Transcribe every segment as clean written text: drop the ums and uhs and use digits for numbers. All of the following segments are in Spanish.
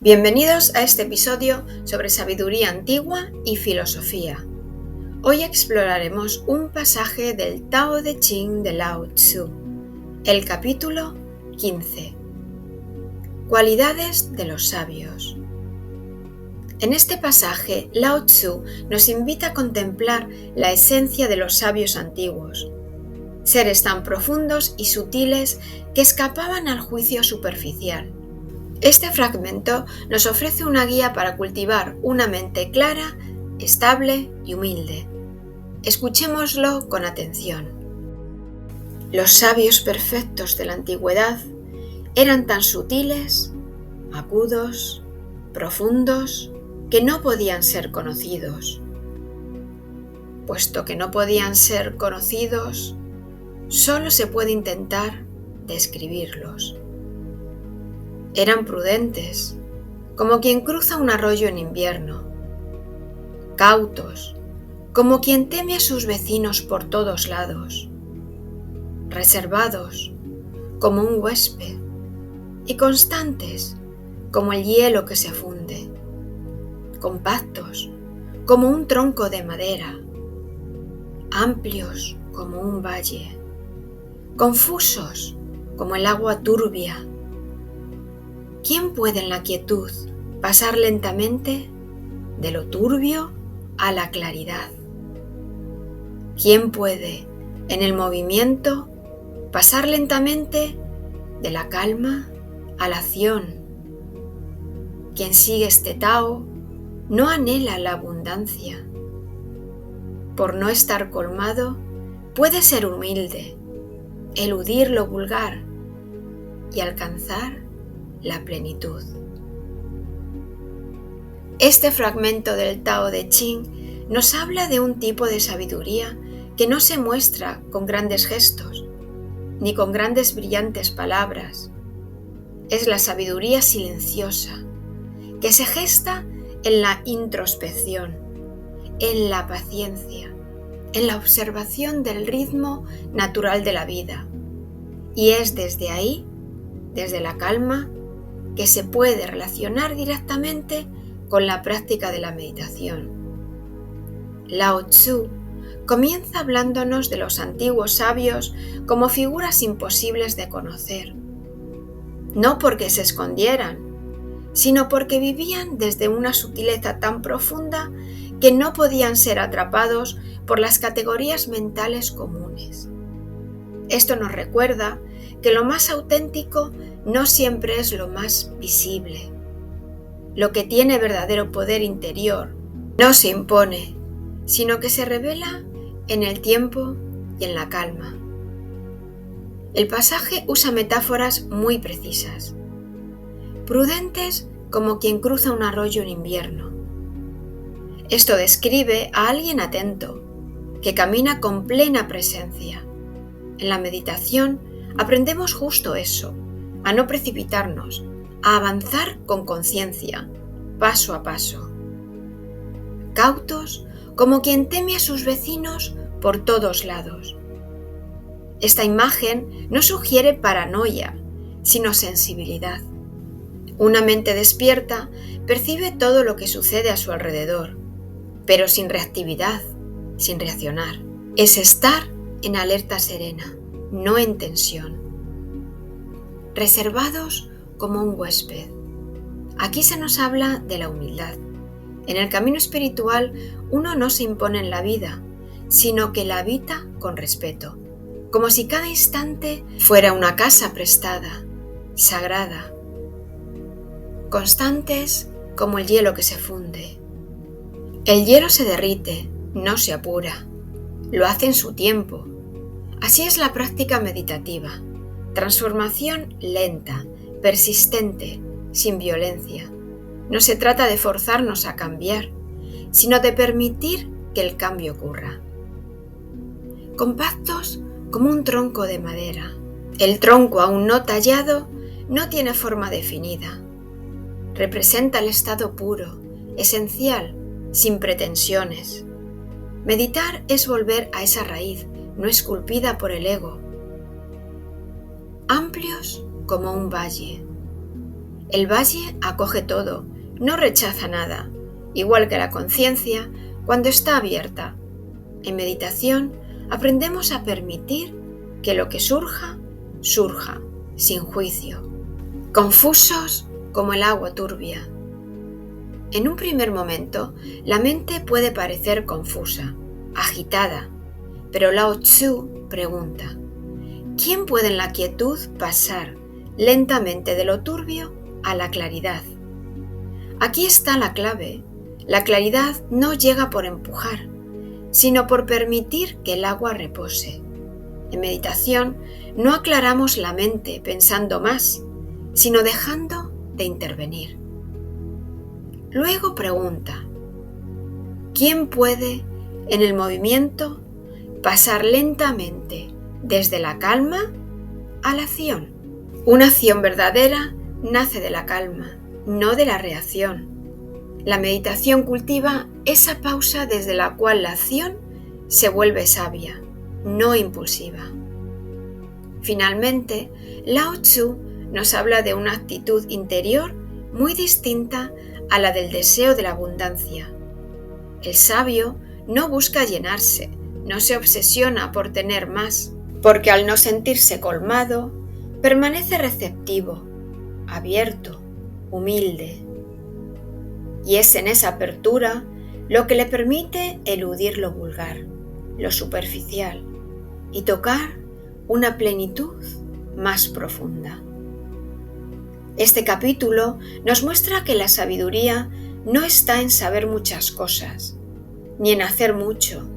Bienvenidos a este episodio sobre sabiduría antigua y filosofía. Hoy exploraremos un pasaje del Tao Te Ching de Lao Tzu, el capítulo 15. Cualidades de los sabios. En este pasaje, Lao Tzu nos invita a contemplar la esencia de los sabios antiguos, seres tan profundos y sutiles que escapaban al juicio superficial. Este fragmento nos ofrece una guía para cultivar una mente clara, estable y humilde. Escuchémoslo con atención. Los sabios perfectos de la antigüedad eran tan sutiles, agudos, profundos, que no podían ser conocidos. Puesto que no podían ser conocidos, solo se puede intentar describirlos. Eran prudentes, como quien cruza un arroyo en invierno, cautos, como quien teme a sus vecinos por todos lados, reservados, como un huésped, y constantes, como el hielo que se funde, compactos, como un tronco de madera, amplios como un valle, confusos como el agua turbia. ¿Quién puede en la quietud pasar lentamente de lo turbio a la claridad? ¿Quién puede en el movimiento pasar lentamente de la calma a la acción? Quien sigue este Tao no anhela la abundancia. Por no estar colmado, puede ser humilde, eludir lo vulgar y alcanzar la plenitud. Este fragmento del Tao Te Ching nos habla de un tipo de sabiduría que no se muestra con grandes gestos, ni con grandes brillantes palabras. Es la sabiduría silenciosa, que se gesta en la introspección, en la paciencia, en la observación del ritmo natural de la vida. Y es desde ahí, desde la calma, que se puede relacionar directamente con la práctica de la meditación. Lao Tzu comienza hablándonos de los antiguos sabios como figuras imposibles de conocer, no porque se escondieran, sino porque vivían desde una sutileza tan profunda que no podían ser atrapados por las categorías mentales comunes. Esto nos recuerda que lo más auténtico no siempre es lo más visible. Lo que tiene verdadero poder interior no se impone, sino que se revela en el tiempo y en la calma. El pasaje usa metáforas muy precisas. Prudentes como quien cruza un arroyo en invierno. Esto describe a alguien atento, que camina con plena presencia. En la meditación aprendemos justo eso, a no precipitarnos, a avanzar con conciencia, paso a paso. Cautos como quien teme a sus vecinos por todos lados. Esta imagen no sugiere paranoia, sino sensibilidad. Una mente despierta percibe todo lo que sucede a su alrededor, pero sin reactividad, sin reaccionar. Es estar en alerta serena, no en tensión. Reservados como un huésped. Aquí se nos habla de la humildad. En el camino espiritual uno no se impone en la vida, sino que la habita con respeto, como si cada instante fuera una casa prestada, sagrada. Constantes como el hielo que se funde. El hielo se derrite, no se apura, lo hace en su tiempo. Así es la práctica meditativa. Transformación lenta, persistente, sin violencia. No se trata de forzarnos a cambiar, sino de permitir que el cambio ocurra. Compactos como un tronco de madera. El tronco aún no tallado no tiene forma definida. Representa el estado puro, esencial, sin pretensiones. Meditar es volver a esa raíz, no esculpida por el ego. Amplios como un valle. El valle acoge todo, no rechaza nada, igual que la conciencia cuando está abierta. En meditación aprendemos a permitir que lo que surja, surja, sin juicio. Confusos como el agua turbia. En un primer momento, la mente puede parecer confusa, agitada, pero Lao Tzu pregunta: ¿quién puede en la quietud pasar lentamente de lo turbio a la claridad? Aquí está la clave. La claridad no llega por empujar, sino por permitir que el agua repose. En meditación no aclaramos la mente pensando más, sino dejando de intervenir. Luego pregunta: ¿quién puede, en el movimiento, pasar lentamente desde la calma a la acción? Una acción verdadera nace de la calma, no de la reacción. La meditación cultiva esa pausa desde la cual la acción se vuelve sabia, no impulsiva. Finalmente, Lao Tzu nos habla de una actitud interior muy distinta a la del deseo de la abundancia. El sabio no busca llenarse, no se obsesiona por tener más, porque al no sentirse colmado, permanece receptivo, abierto, humilde. Y es en esa apertura lo que le permite eludir lo vulgar, lo superficial, y tocar una plenitud más profunda. Este capítulo nos muestra que la sabiduría no está en saber muchas cosas, ni en hacer mucho,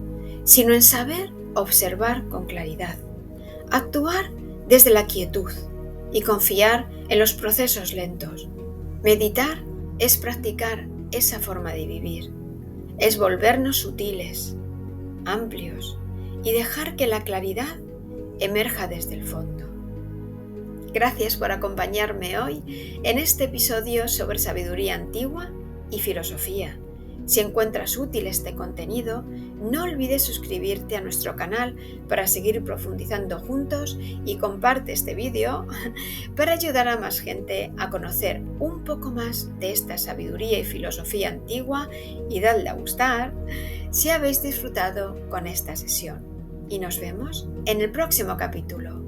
sino en saber observar con claridad, actuar desde la quietud y confiar en los procesos lentos. Meditar es practicar esa forma de vivir, es volvernos sutiles, amplios y dejar que la claridad emerja desde el fondo. Gracias por acompañarme hoy en este episodio sobre sabiduría antigua y filosofía. Si encuentras útil este contenido, no olvides suscribirte a nuestro canal para seguir profundizando juntos y comparte este vídeo para ayudar a más gente a conocer un poco más de esta sabiduría y filosofía antigua y dadle a gustar si habéis disfrutado con esta sesión. Y nos vemos en el próximo capítulo.